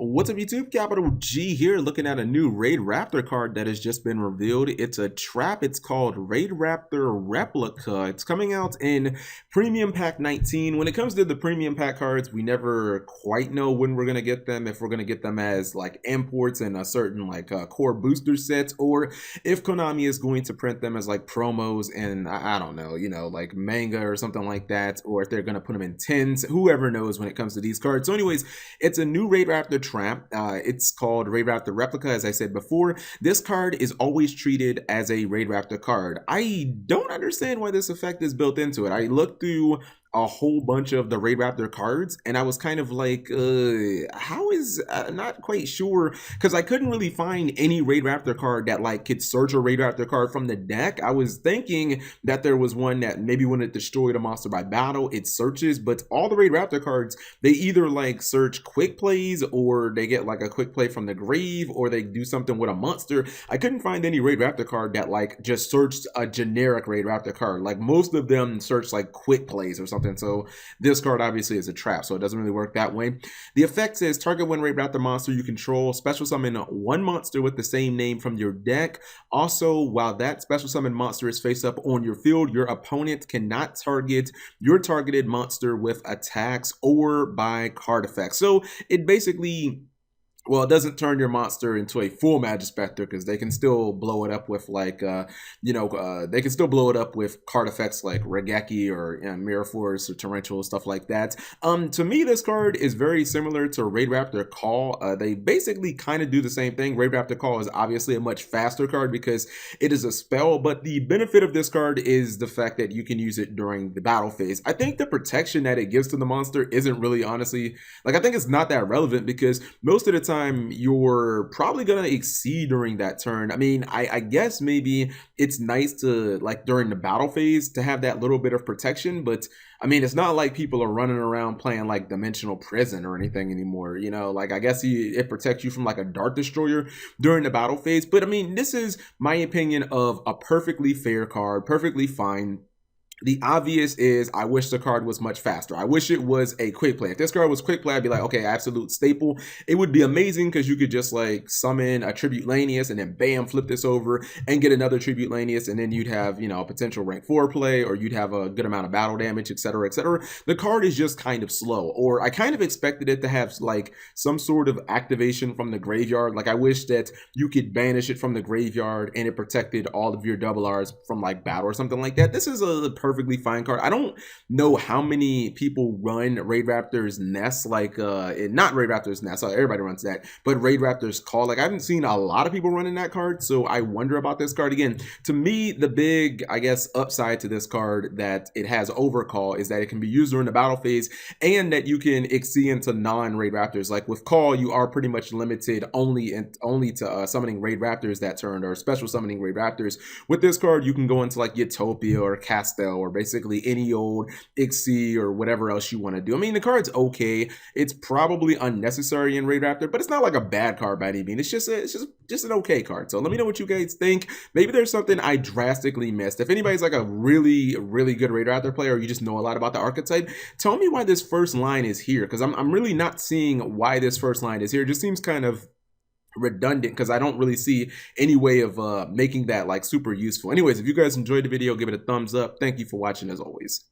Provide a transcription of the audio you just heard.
What's up YouTube? Capital G here, looking at a new Raid Raptor card that has just been revealed. It's a trap. It's called Raid Raptor Replica. It's coming out in Premium Pack 19. When it comes to the Premium Pack cards, we never quite know when we're going to get them, if we're going to get them as like imports in a certain core booster sets, or if Konami is going to print them as like promos and I don't know, like manga or something like that, or if they're going to put them in tins. Whoever knows when it comes to these cards. So anyways, it's a new Raid Raptor trap. It's called Raid Raptor Replica, as I said before. This card is always treated as a Raid Raptor card. I don't understand why this effect is built into it. I looked through a whole bunch of the Raid Raptor cards and I was kind of like, how is, not quite sure, because I couldn't really find any Raid Raptor card that like could search a Raid Raptor card from the deck. I was thinking that there was one that maybe when it destroyed a monster by battle, it searches, but all the Raid Raptor cards, they either like search quick plays, or they get like a quick play from the grave, or they do something with a monster. I couldn't find any Raid Raptor card that like just searched a generic Raid Raptor card. Like most of them search like quick plays or something. So this card obviously is a trap, so it doesn't really work that way. The effect says target one Raid Raptor monster you control, special summon one monster with the same name from your deck. Also, while that special summon monster is face up on your field, your opponent cannot target your targeted monster with attacks or by card effects. So it basically, well, it doesn't turn your monster into a full Magispector, because they can still blow it up with like, they can still blow it up with card effects like Regeki or Mirror Force or Torrential, stuff like that. To me, this card is very similar to Raid Raptor Call. They basically kind of do the same thing. Raid Raptor Call is obviously a much faster card because it is a spell, but the benefit of this card is the fact that you can use it during the battle phase. I think the protection that it gives to the monster isn't really, honestly, like, I think it's not that relevant, because most of the time you're probably gonna exceed during that turn. I mean, I guess maybe it's nice to, like, during the battle phase to have that little bit of protection, but I mean, it's not like people are running around playing like Dimensional Prison or anything anymore, like, I guess it protects you from like a Dart Destroyer during the battle phase. But I mean, this is my opinion of a perfectly fair card, perfectly fine. The obvious is I wish the card was much faster. I wish it was a quick play. If this card was quick play, I'd be like, okay, absolute staple. It would be amazing because you could just like summon a Tribute Lanius and then bam, flip this over and get another Tribute Lanius, and then you'd have, a potential rank 4 play, or you'd have a good amount of battle damage, etc., etc. The card is just kind of slow, or I kind of expected it to have like some sort of activation from the graveyard. Like, I wish that you could banish it from the graveyard and it protected all of your double R's from like battle or something like that. This is a perfectly fine card. I don't know how many people run Raid Raptor's Nest, like not Raid Raptor's Nest, everybody runs that, but Raid Raptor's Call. Like, I haven't seen a lot of people running that card, so I wonder about this card. Again, to me, the big, I guess, upside to this card that it has over Call is that it can be used during the battle phase, and that you can exceed into non-Raid Raptors. Like with Call, you are pretty much limited only to summoning Raid Raptors that turn, or special summoning Raid Raptors. With this card, you can go into like Utopia or Castel, or basically any old Ixie or whatever else you want to do. I mean, the card's okay. It's probably unnecessary in Raid Raptor, but it's not like a bad card by any means. It's just an okay card. So let me know what you guys think. Maybe there's something I drastically missed. If anybody's like a really, really good Raid Raptor player, or you just know a lot about the archetype, tell me why this first line is here, because I'm really not seeing why this first line is here. It just seems kind of redundant, because I don't really see any way of making that like super useful. Anyways, if you guys enjoyed the video, give it a thumbs up. Thank you for watching, as always.